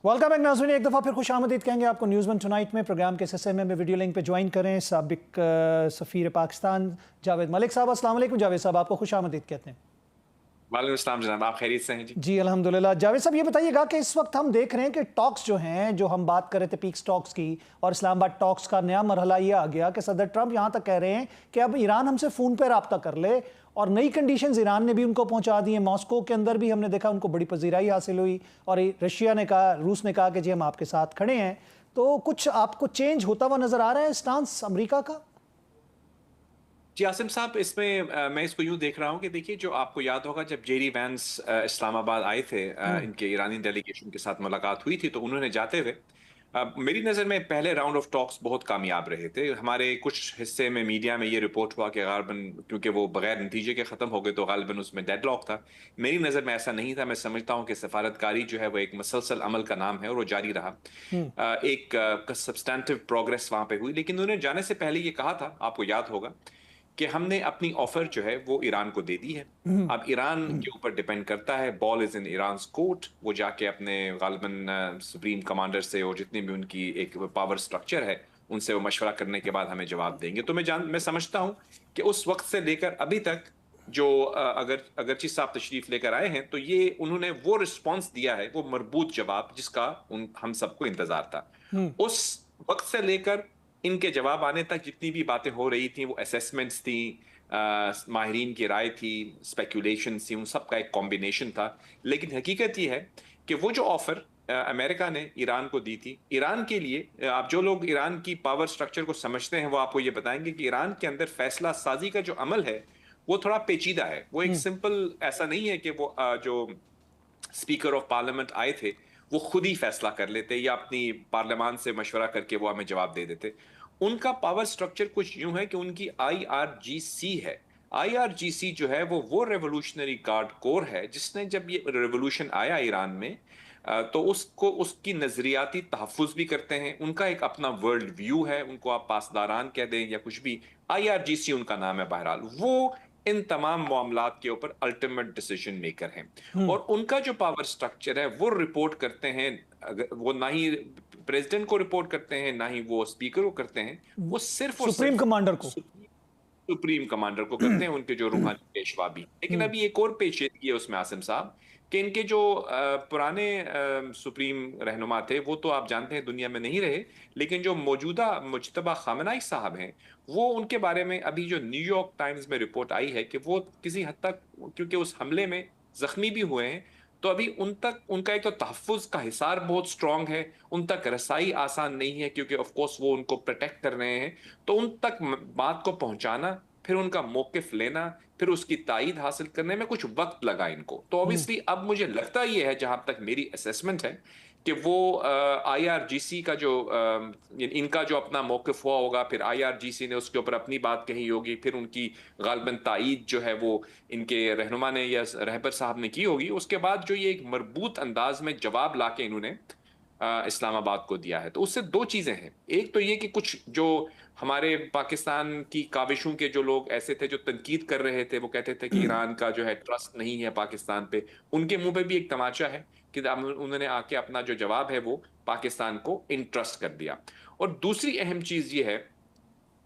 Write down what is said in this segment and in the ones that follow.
Welcome back नाज़रीन, एक दफ़ा फिर खुश आमदीद कहेंगे आपको न्यूज़ वन टुनाइट में। प्रोग्राम के हिस्से में वीडियो लिंक पे ज्वाइन करें साबिक सफ़ीर पाकिस्तान जावेद मलिक साहब। अस्सलाम वालेकुम जावेद साहब, आपको खुश आमदीद कहते हैं। वालेकुम अस्सलाम जनाब, आप खैरियत से हैं जी? जी अल्हम्दुलिल्लाह। जावेद साहब ये बताइएगा कि इस वक्त हम देख रहे हैं कि टॉक्स जो हैं, जो हम बात कर रहे थे पीक्स टॉक्स की, और इस्लामाबाद टॉक्स का नया मरहला ये आ गया कि सदर ट्रंप यहाँ तक कह रहे हैं कि अब ईरान हमसे फ़ोन पर रब्ता कर ले, और नई कंडीशंस ईरान ने भी उनको पहुंचा दी हैं। मॉस्को के अंदर भी हमने देखा उनको बड़ी पजीराई हासिल हुई, और रशिया ने कहा, रूस ने कहा कि जी हम आपके साथ खड़े हैं। तो कुछ आपको चेंज होता हुआ नजर आ रहा है स्टांस अमेरिका का? जी आसिम साहब, इसमें मैं इसको यूं देख रहा हूं कि देखिए, जो आपको याद होगा जब जेरी वैंस इस्लामाबाद आए थे, इनके ईरानी डेलीगेशन के साथ मुलाकात हुई थी, तो उन्होंने जाते हुए मेरी नज़र में पहले राउंड ऑफ टॉक्स बहुत कामयाब रहे थे। हमारे कुछ हिस्से में मीडिया में ये रिपोर्ट हुआ कि गालिबन क्योंकि वो बगैर नतीजे के ख़त्म हो गए तो गालिबन उसमें डेडलॉक था। मेरी नज़र में ऐसा नहीं था। मैं समझता हूँ कि सफारतकारी जो है वो एक मसलसल अमल का नाम है और वो जारी रहा। एक सब्सटैंटिव प्रोग्रेस वहाँ पे हुई, लेकिन उन्होंने जाने से पहले ये कहा था, आपको याद होगा, कि हमने अपनी ऑफर जो है वो ईरान को दे दी है। अब ईरान के ऊपर डिपेंड करता है, ball is in Iran court. वो जाके अपने गालिबन सुप्रीम कमांडर से और जितनी भी उनकी एक पावर स्ट्रक्चर है उनसे वो मशवरा करने के बाद हमें जवाब देंगे। तो मैं समझता हूं कि उस वक्त से लेकर अभी तक जो अगरची साहब तशरीफ लेकर आए हैं, तो ये उन्होंने वो रिस्पॉन्स दिया है, वो मरबूत जवाब जिसका हम सबको इंतजार था। उस वक्त से लेकर इनके जवाब आने तक जितनी भी बातें हो रही थी वो असेसमेंट्स थी, माहिरीन की राय थी, स्पेकुलेशन थी, उन सब का एक कॉम्बिनेशन था। लेकिन हकीकत ये है कि वो जो ऑफर अमेरिका ने ईरान को दी थी, ईरान के लिए, आप जो लोग ईरान की पावर स्ट्रक्चर को समझते हैं वो आपको ये बताएंगे कि ईरान के अंदर फैसला साजी का जो अमल है वो थोड़ा पेचीदा है। वो एक सिंपल ऐसा नहीं है कि वो जो स्पीकर ऑफ पार्लियामेंट आए थे वो खुद ही फैसला कर लेते या अपनी पार्लियामान से मशवरा करके वो हमें जवाब दे देते। उनका पावर स्ट्रक्चर कुछ यूं है कि उनकी आईआरजीसी है। आईआरजीसी जो है वो रेवोल्यूशनरी गार्ड कोर है, जिसने जब ये रेवोल्यूशन आया ईरान में, तो उसको उसकी नजरियाती तहफ़्फ़ुज़ भी करते हैं। उनका एक अपना वर्ल्ड व्यू है, उनको आप पासदारान कह दें या कुछ भी, आईआरजीसी उनका नाम है। बहरहाल वो इन तमाम मामलात के ऊपर अल्टीमेट डिसीजन मेकर हैं, और उनका जो पावर स्ट्रक्चर है वो रिपोर्ट करते हैं, वो ना ही प्रेसिडेंट को रिपोर्ट करते हैं ना ही वो स्पीकर को करते हैं, वो सिर्फ और सुप्रीम सिर्फ कमांडर को। सुप्रीम कमांडर को करते हैं, उनके जो रूहानी पेशवा भी। लेकिन अभी एक और पेचीदगी है उसमें आसिम साहब, कि इनके जो पुराने सुप्रीम रहनुमा थे वो तो आप जानते हैं दुनिया में नहीं रहे, लेकिन जो मौजूदा मुज्तबा खामनाई साहब हैं, वो उनके बारे में अभी जो न्यूयॉर्क टाइम्स में रिपोर्ट आई है कि वो किसी हद तक, क्योंकि उस हमले में जख्मी भी हुए हैं, तो अभी उन तक उनका एक तो तहफ़्फ़ुज़ का हिसार बहुत स्ट्रांग है, उन तक रसाई आसान नहीं है, क्योंकि ऑफ कोर्स वो उनको प्रोटेक्ट कर रहे हैं। तो उन तक बात को पहुंचाना, फिर उनका मौकिफ लेना, फिर उसकी तायीद हासिल करने में कुछ वक्त लगा इनको। तो ऑब्वियसली अब मुझे लगता ये है, जहां तक मेरी असेसमेंट है, कि वो आईआरजीसी का जो इनका जो अपना मौकिफ हुआ होगा, फिर आईआरजीसी ने उसके ऊपर अपनी बात कही होगी, फिर उनकी गालबन तायीद जो है वो इनके रहनुमा ने या रहबर साहब ने की होगी। उसके बाद जो ये एक मरबूत अंदाज में जवाब ला के इन्होंने इस्लामाबाद को दिया है, तो उससे दो चीजें हैं। एक तो ये कि कुछ जो हमारे पाकिस्तान की काविशों के जो लोग ऐसे थे जो तनकीद कर रहे थे, वो कहते थे कि ईरान का जो है ट्रस्ट नहीं है पाकिस्तान पे, उनके मुंह पे भी एक तमाचा है कि उन्होंने आके अपना जो जवाब है वो पाकिस्तान को इंट्रस्ट कर दिया। और दूसरी अहम चीज ये है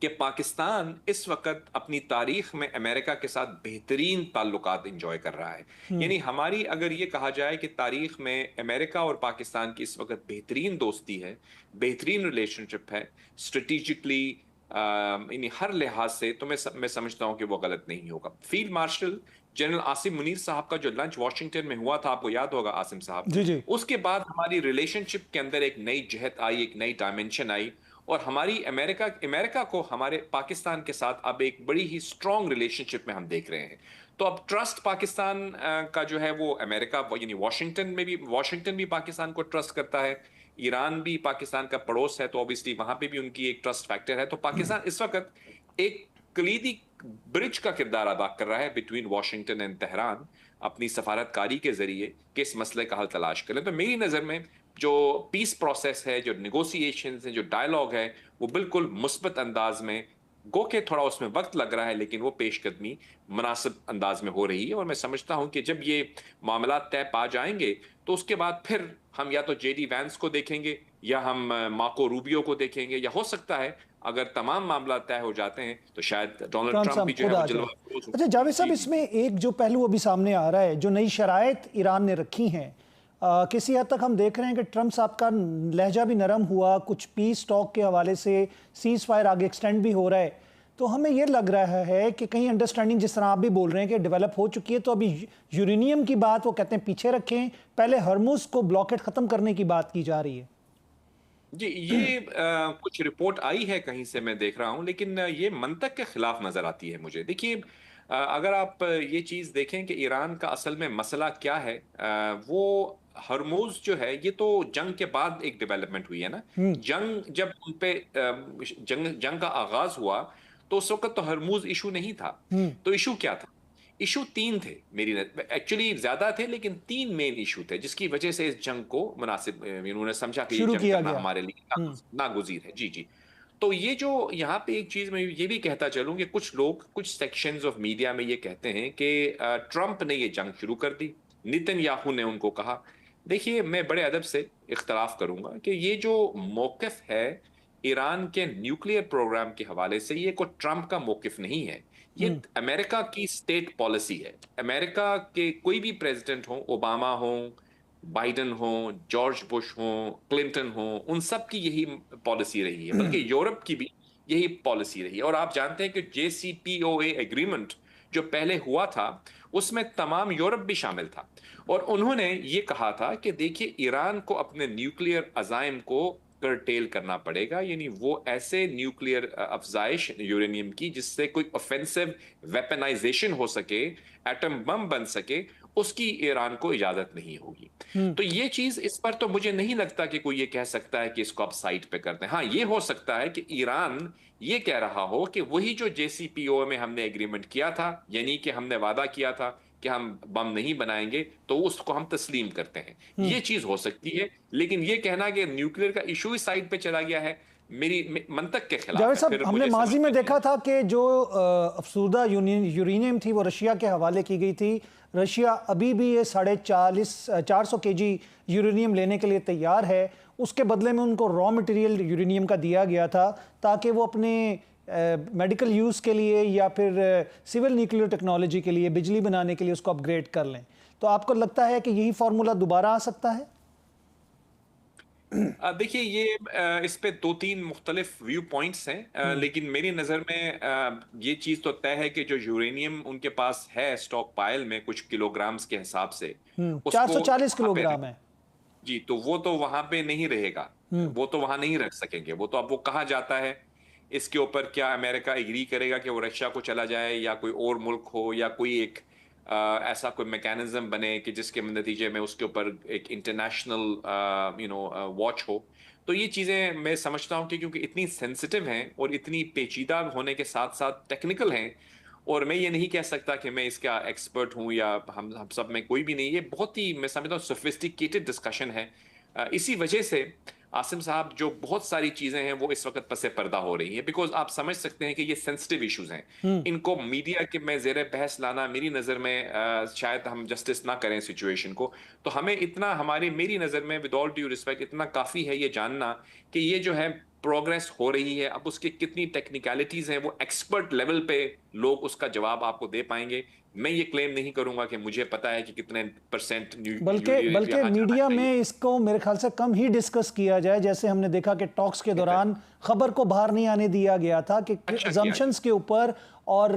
कि पाकिस्तान इस वक्त अपनी तारीख में अमेरिका के साथ बेहतरीन ताल्लुकात इंजॉय कर रहा है। यानी हमारी, अगर ये कहा जाए कि तारीख में अमेरिका और पाकिस्तान की इस वक्त बेहतरीन दोस्ती है, बेहतरीन रिलेशनशिप है स्ट्रेटिजिकली, यानी हर लिहाज से, तो मैं समझता हूं कि वो गलत नहीं होगा। Field marshal general Asim Munir साहब का जो लंच वॉशिंगटन में हुआ था, आपको याद होगा आसिम साहब, जी जी। उसके बाद हमारी रिलेशनशिप के अंदर एक नई जहत आई, एक नई डायमेंशन आई, और हमारी अमेरिका को हमारे पाकिस्तान के साथ अब एक बड़ी ही स्ट्रॉन्ग रिलेशनशिप में हम देख रहे हैं। तो अब ट्रस्ट पाकिस्तान का जो है वो अमेरिका, यानी वाशिंगटन भी पाकिस्तान को ट्रस्ट करता है, ईरान भी पाकिस्तान का पड़ोस है, तो ऑब्वियसली वहां पे भी उनकी एक ट्रस्ट फैक्टर है। तो पाकिस्तान इस वक्त एक कलीदी ब्रिज का किरदार अदा कर रहा है बिटवीन वाशिंगटन एंड तेहरान, अपनी सफारतकारी के जरिए कि इस मसले का हल तलाश करें। तो मेरी नज़र में जो पीस प्रोसेस है, जो निगोसिएशन है, जो डायलॉग है, वो बिल्कुल मुस्बत अंदाज में गो के थोड़ा उसमें वक्त लग रहा है, लेकिन वो पेशकदमी मुनासिब अंदाज में हो रही है। और मैं समझता हूं कि जब ये मामला तय पा जाएंगे तो उसके बाद फिर हम या तो जेडी वैंस को देखेंगे या हम मार्को रूबियो को देखेंगे, या हो सकता है अगर तमाम मामला तय हो जाते हैं तो शायद डोनाल्ड ट्रम्प ट्रंप साहब भी जो खुद है वो आ जाए। जलवा फरोज हो। अच्छा जावेद साहब, जी जी। इसमें एक जो पहलू अभी सामने आ रहा है, जो नई शराइत ईरान ने रखी हैं, किसी हद तक हम देख रहे हैं कि ट्रम्प साहब का लहजा भी नरम हुआ, कुछ पीस टॉक के हवाले से सीज फायर आगे एक्सटेंड भी हो रहा है। तो हमें ये लग रहा है कि कहीं अंडरस्टैंडिंग, जिस तरह आप भी बोल रहे हैं कि डेवलप हो चुकी है, तो अभी यूरेनियम की बात वो कहते हैं पीछे रखें, पहले हरमुज को ब्लॉकेट खत्म करने की बात की जा रही है। जी, ये कुछ रिपोर्ट आई है कहीं से, मैं देख रहा हूं, लेकिन ये मंतक के खिलाफ नजर आती है मुझे। देखिए, अगर आप ये चीज देखें कि ईरान का असल में मसला क्या है, वो हरमुज जो है ये तो जंग के बाद एक डेवलपमेंट हुई है ना। जंग जब उन पे जंग का आगाज हुआ तो उस वक्त तो हरमुज इशू नहीं था। तो इशू क्या था? इशू तीन थे, मेरी एक्चुअली ज्यादा थे, लेकिन तीन मेन इशू थे जिसकी वजह से इस जंग को मुनासिब इन्होंने समझा कि ये शुरू जंग किया करना गया। हमारे लिए नागुजीर है। जी जी। तो ये जो यहाँ पे एक चीज मैं ये भी कहता चलूं कि कुछ लोग, कुछ सेक्शंस ऑफ मीडिया में ये कहते हैं कि ट्रंप ने ये जंग शुरू कर दी, नेतन्याहू ने उनको कहा। देखिए, मैं बड़े अदब से इख्तलाफ करूंगा कि ये जो मौकिफ है ईरान के न्यूक्लियर प्रोग्राम के हवाले से, ये कोई ट्रंप का मौकिफ नहीं है, ये अमेरिका की स्टेट पॉलिसी है। अमेरिका के कोई भी प्रेसिडेंट हो, ओबामा हो, बाइडन हो, जॉर्ज बुश हो, क्लिंटन हो, उन सब की यही पॉलिसी रही है, बल्कि यूरोप की भी यही पॉलिसी रही है। और आप जानते हैं कि JCPOA एग्रीमेंट जो पहले हुआ था उसमें तमाम यूरोप भी शामिल था, और उन्होंने ये कहा था कि देखिए, ईरान को अपने न्यूक्लियर अजाइम को करटेल करना पड़ेगा, यानी वो ऐसे न्यूक्लियर अफजाइश यूरेनियम की जिससे कोई ऑफेंसिव वेपनाइजेशन हो सके, एटम बम बन सके, उसकी ईरान को इजाजत नहीं होगी। तो ये चीज, इस पर तो मुझे नहीं लगता कि कोई ये कह सकता है कि इसको आप साइड पे करते हैं। हाँ, ये हो सकता है कि ईरान ये कह रहा हो कि वही जो JCPOA में हमने एग्रीमेंट किया था, यानी कि हमने वादा किया था कि हम बम नहीं बनाएंगे, तो उसको हम तस्लीम करते हैं। ये चीज हो सकती है, लेकिन ये कहना कि न्यूक्लियर का इशू इस साइड पे चला गया है, मेरी मंतक के खिलाफ जावेद है। साहब, फिर हमने मुझे माजी समझ में में देखा था कि जो अफसुर्दा यूरेनियम थी वो रशिया के हवाले की गई थी। रशिया अभी भी ये 450 kg यूरेनियम लेने के लिए तैयार है। उसके बदले में उनको रॉ मटेरियल यूरेनियम का दिया गया था ताकि वो अपने मेडिकल यूज़ के लिए या फिर सिविल न्यूक्लियर टेक्नोलॉजी के लिए, बिजली बनाने के लिए उसको अपग्रेड कर लें। तो आपको लगता है कि यही फार्मूला दोबारा आ सकता है? देखिए, ये इस पे दो तीन मुख्तलिफ व्यू पॉइंट्स हैं, लेकिन मेरी नज़र में ये चीज़ तो तय है कि जो यूरेनियम उनके पास है स्टॉक पाइल में कुछ किलोग्राम्स के हिसाब से, उसको 440 वहाँ पे, किलोग्राम है। जी, तो वो तो वहां पे नहीं रहेगा, वो तो वहां नहीं रख सकेंगे। वो तो अब वो कहाँ जाता है, इसके ऊपर क्या अमेरिका एग्री करेगा कि वो रशिया को चला जाए, या कोई और मुल्क हो, या कोई एक ऐसा कोई मैकेनिज्म बने कि जिसके नतीजे में उसके ऊपर एक इंटरनेशनल वॉच हो। तो ये चीज़ें मैं समझता हूँ कि क्योंकि इतनी सेंसिटिव हैं और इतनी पेचीदा होने के साथ साथ टेक्निकल हैं, और मैं ये नहीं कह सकता कि मैं इसका एक्सपर्ट हूं या हम सब में कोई भी नहीं, ये बहुत ही, मैं समझता हूँ, सोफिस्टिकेटेड डिस्कशन है। इसी वजह से आसिम साहब, जो बहुत सारी चीजें हैं वो इस वक्त पसे पर्दा हो रही है, बिकॉज आप समझ सकते हैं कि ये सेंसिटिव इश्यूज हैं। इनको मीडिया के में जेर बहस लाना, मेरी नज़र में शायद हम जस्टिस ना करें सिचुएशन को। तो हमें इतना, मेरी नज़र में विद ऑल ड्यू रिस्पेक्ट, इतना काफ़ी है ये जानना कि ये जो है प्रोग्रेस हो रही है। अब उसकी कितनी टेक्निकलिटीज हैं वो एक्सपर्ट लेवल पे लोग उसका जवाब आपको दे पाएंगे। मैं ये क्लेम नहीं करूंगा कि मुझे पता है कि कितने परसेंट बल्कि मीडिया में इसको मेरे ख्याल से कम ही डिस्कस किया जाए। जैसे हमने देखा कि टॉक्स के दौरान खबर को बाहर नहीं आने दिया गया था कि अजम्पशंस के ऊपर और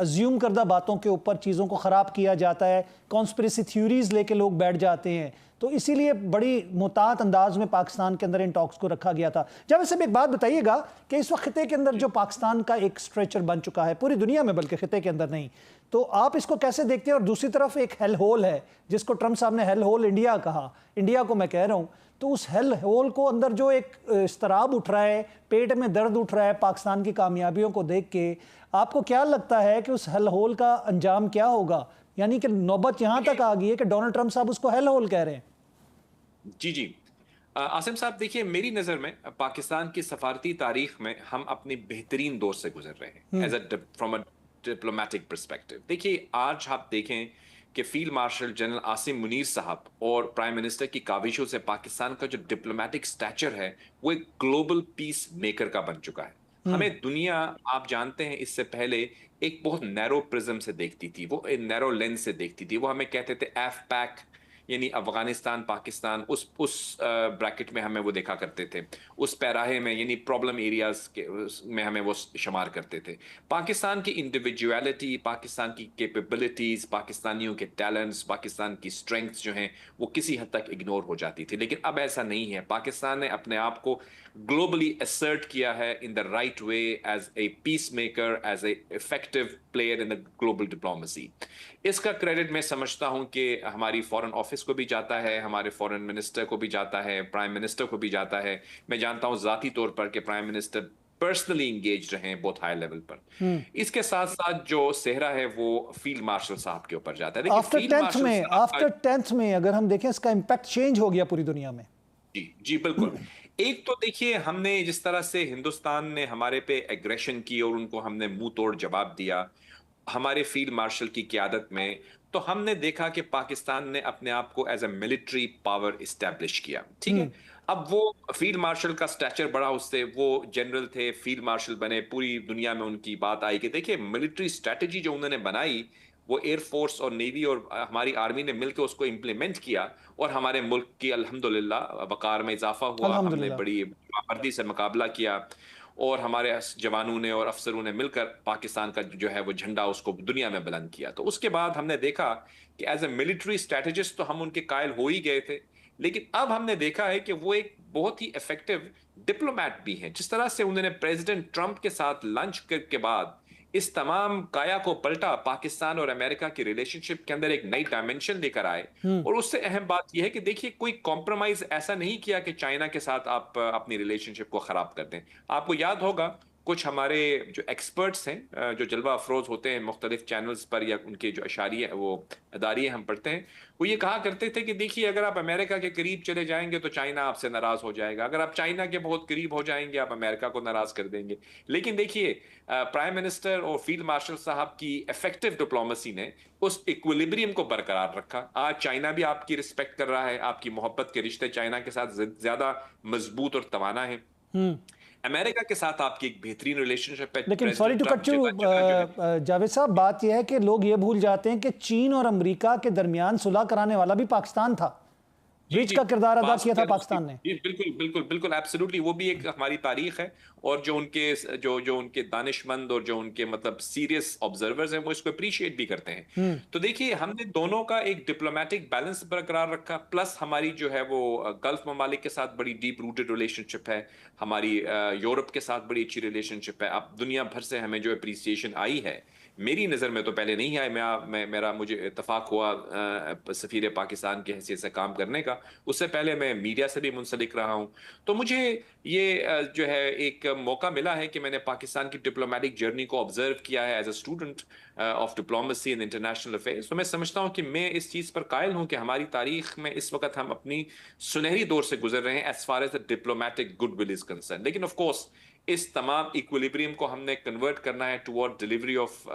अज्यूम करदा बातों के ऊपर चीज़ों को ख़राब किया जाता है, कॉन्स्पिरेसी थ्योरीज लेके लोग बैठ जाते हैं। तो इसीलिए बड़ी मुतात अंदाज में पाकिस्तान के अंदर इन टॉक्स को रखा गया था। जावेद साहब, एक बात बताइएगा कि इस वक्त खिते के अंदर जो पाकिस्तान का एक स्ट्रेचर बन चुका है पूरी दुनिया में, बल्कि खिते के अंदर नहीं, तो आप इसको कैसे देखते हैं? और दूसरी तरफ एक हेल होल है जिसको ट्रंप साहब ने हेल होल इंडिया कहा, इंडिया को मैं कह रहा हूँ। तो उस हेल होल को अंदर जो एक इस्तराब उठ रहा है, पेट में दर्द उठ रहा है पाकिस्तान की कामयाबियों को देख के, आपको क्या लगता है कि उस हेल होल का अंजाम क्या होगा? यानी कि नौबत यहाँ तक आ गई है कि डोनाल्ड ट्रंप साहब उसको हेल होल कह रहे हैं। जी जी। आसिम साहब देखिए, मेरी नज़र में पाकिस्तान की सफारती तारीख में हम अपनी बेहतरीन दौर से गुजर रहे हैं as a from a diplomatic perspective. देखिए, आज आप देखें कि field marshal general Asim Munir साहब और प्राइम मिनिस्टर की काविशों से पाकिस्तान का जो डिप्लोमेटिक स्टैचर है वो एक ग्लोबल पीस मेकर का बन चुका है। हमें दुनिया, आप जानते हैं, इससे पहले एक बहुत नैरो प्रिज्म से देखती थी, वो एक नैरो लेंस से देखती थी। वो हमें कहते थे एफ पैक, यानी अफगानिस्तान पाकिस्तान, उस ब्रैकेट में हमें वो देखा करते थे, उस पैराहे में, यानी प्रॉब्लम एरियाज के में हमें वो शुमार करते थे। पाकिस्तान की इंडिविजुअलिटी, पाकिस्तान की कैपेबिलिटीज, पाकिस्तानियों के टैलेंट्स, पाकिस्तान की स्ट्रेंथ्स जो हैं वो किसी हद तक इग्नोर हो जाती थी। लेकिन अब ऐसा नहीं है। पाकिस्तान ने अपने आप को ग्लोबली असर्ट किया है in the right way as a peace maker, as a effective player in the global diplomacy. इसका क्रेडिट मैं समझता हूं कि हमारी फॉरेन ऑफिस को भी जाता है, हमारे फॉरेन मिनिस्टर को भी जाता है, प्राइम मिनिस्टर को भी जाता है। मैं जानता हूं ज़ाती तौर पर कि प्राइम मिनिस्टर पर्सनली इंगेज रहे हैं बहुत हाई लेवल पर। इसके साथ साथ जो सेहरा है वो फील्ड मार्शल साहब के ऊपर जाता है। देखिए, आफ्टर टेंथ में अगर हम देखें इसका इम्पैक्ट चेंज हो गया पूरी दुनिया में। जी जी बिल्कुल। एक तो देखिए, हमने जिस तरह से हिंदुस्तान ने हमारे पे एग्रेशन की और उनको हमने मुंह तोड़ जवाब दिया हमारे फील्ड मार्शल की क़यादत में, तो हमने देखा कि पाकिस्तान ने अपने आप को as a military power establish किया। ठीक है, अब वो फील्ड मार्शल का स्टैचर बढ़ा, उससे वो जनरल थे, फील्ड मार्शल बने, पूरी दुनिया में उनकी बात आई कि देखिए मिलिट्री स्ट्रेटजी जो उन्होंने बनाई वो एयरफोर्स और नेवी और हमारी आर्मी ने मिलकर उसको इम्प्लीमेंट किया और हमारे मुल्क की अल्हम्दुलिल्लाह वकार में इजाफा हुआ। हमने बड़ी वर्दी से मुकाबला किया और हमारे जवानों ने और अफसरों ने मिलकर पाकिस्तान का जो है वो झंडा उसको दुनिया में बुलंद किया। तो उसके बाद हमने देखा कि एज ए मिलिट्री स्ट्रेटेजिस्ट तो हम उनके कायल हो ही गए थे, लेकिन अब हमने देखा है कि वो एक बहुत ही इफेक्टिव डिप्लोमैट भी हैं। जिस तरह से उन्होंने प्रेसिडेंट ट्रंप के साथ लंच के बाद इस तमाम काया को पलटा, पाकिस्तान और अमेरिका की रिलेशनशिप के अंदर एक नई डायमेंशन लेकर आए। और उससे अहम बात यह है कि देखिए, कोई कॉम्प्रोमाइज ऐसा नहीं किया कि चाइना के साथ आप अपनी रिलेशनशिप को खराब कर दें। आपको याद होगा कुछ हमारे जो एक्सपर्ट्स हैं, जो जलवा अफरोज होते हैं मुख्तलिफ चैनल्स पर, या उनके जो अशारिये वो अदारियाँ हम पढ़ते हैं, वो ये कहा करते थे कि देखिए, अगर आप अमेरिका के करीब चले जाएंगे तो चाइना आपसे नाराज हो जाएगा, अगर आप चाइना के बहुत करीब हो जाएंगे आप अमेरिका को नाराज कर देंगे। लेकिन देखिए, प्राइम मिनिस्टर और फील्ड मार्शल साहब की इफेक्टिव डिप्लोमेसी ने उस इक्विलिब्रियम को बरकरार रखा। आज चाइना भी आपकी रिस्पेक्ट कर रहा है, आपकी मोहब्बत के रिश्ते चाइना के साथ ज्यादा मजबूत और तवाना है। अमेरिका के साथ आपकी एक बेहतरीन रिलेशनशिप है। लेकिन sorry to cut you Javed साहब, बात यह है कि लोग ये भूल जाते हैं कि चीन और अमेरिका के दरमियान सुलह कराने वाला भी पाकिस्तान था। ब्रिज का किरदार अदा किया था पाकिस्तान ने। बिल्कुल बिल्कुल बिल्कुल एब्सोल्युटली, वो भी एक हमारी तारीख है। और जो उनके दानिशमंद और जो उनके मतलब सीरियस ऑब्जर्वर्स हैं वो इसको अप्रिशिएट भी करते हैं। तो देखिए, हमने दोनों का एक डिप्लोमेटिक बैलेंस बरकरार रखा, प्लस हमारी जो है वो गल्फ ममालिक के साथ बड़ी डीप रूटेड रिलेशनशिप है, हमारी यूरोप के साथ बड़ी अच्छी रिलेशनशिप है। अब दुनिया भर से हमें जो अप्रिसिएशन आई है, मेरी नज़र में तो पहले नहीं आया। मुझे इत्तफाक हुआ सफ़ीर पाकिस्तान की हैसियत से काम करने का, उससे पहले मैं मीडिया से भी मुंसलिक रहा हूँ। तो मुझे ये जो है एक मौका मिला है कि मैंने पाकिस्तान की डिप्लोमेटिक जर्नी को ऑब्जर्व किया है as a student of diplomacy and international affairs. तो मैं समझता हूँ कि मैं इस चीज़ पर कायल हूँ कि हमारी तारीख में इस वक्त हम अपनी सुनहरी दौर से गुजर रहे हैं as far as the diplomatic goodwill is concern. लेकिन ऑफ कोर्स इस तमाम इक्विलिब्रियम को हमने कन्वर्ट करना है टुवर्ड डिलीवरी ऑफ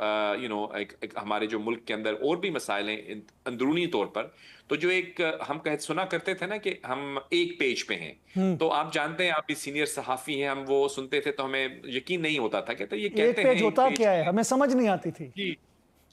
हमारे जो मुल्क के अंदर और भी मसाइल हैं अंदरूनी तौर पर। तो जो एक हम सुना करते थे ना कि हम एक पेज पे हैं, तो आप जानते हैं, आप भी सीनियर सहाफी हैं, हम वो सुनते थे तो हमें यकीन नहीं होता था। कहते ये कहते हैं एक पेज होता क्या है, हमें समझ नहीं आती थी। जी,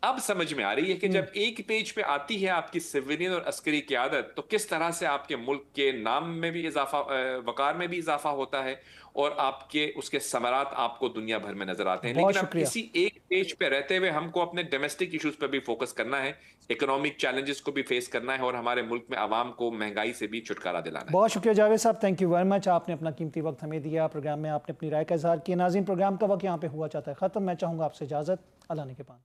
अब समझ में आ रही है कि जब एक पेज पे आती है आपकी सिविलियन और अस्करी क़यादत, तो किस तरह से आपके मुल्क के नाम में भी इजाफा, वकार में भी इजाफा होता है और आपके उसके समरात आपको दुनिया भर में नजर आते हैं। लेकिन अब इसी एक पेज पे रहते हुए हमको अपने डोमेस्टिक इश्यूज पर भी फोकस करना है, इकोनॉमिक चैलेंजेस को भी फेस करना है और हमारे मुल्क में आवाम को महंगाई से भी छुटकारा दिलाना है। बहुत शुक्रिया जावेद साहब, थैंक यू वेरी मच। आपने अपना कीमती वक्त हमें दिया, प्रोग्राम में आपने अपनी राय का इजहार किया। नाज़रीन, प्रोग्राम का वक्त यहाँ पे हुआ चाहता है खत्म। मैं चाहूँगा आपसे इजाज़त, अल्लाह ने के पान।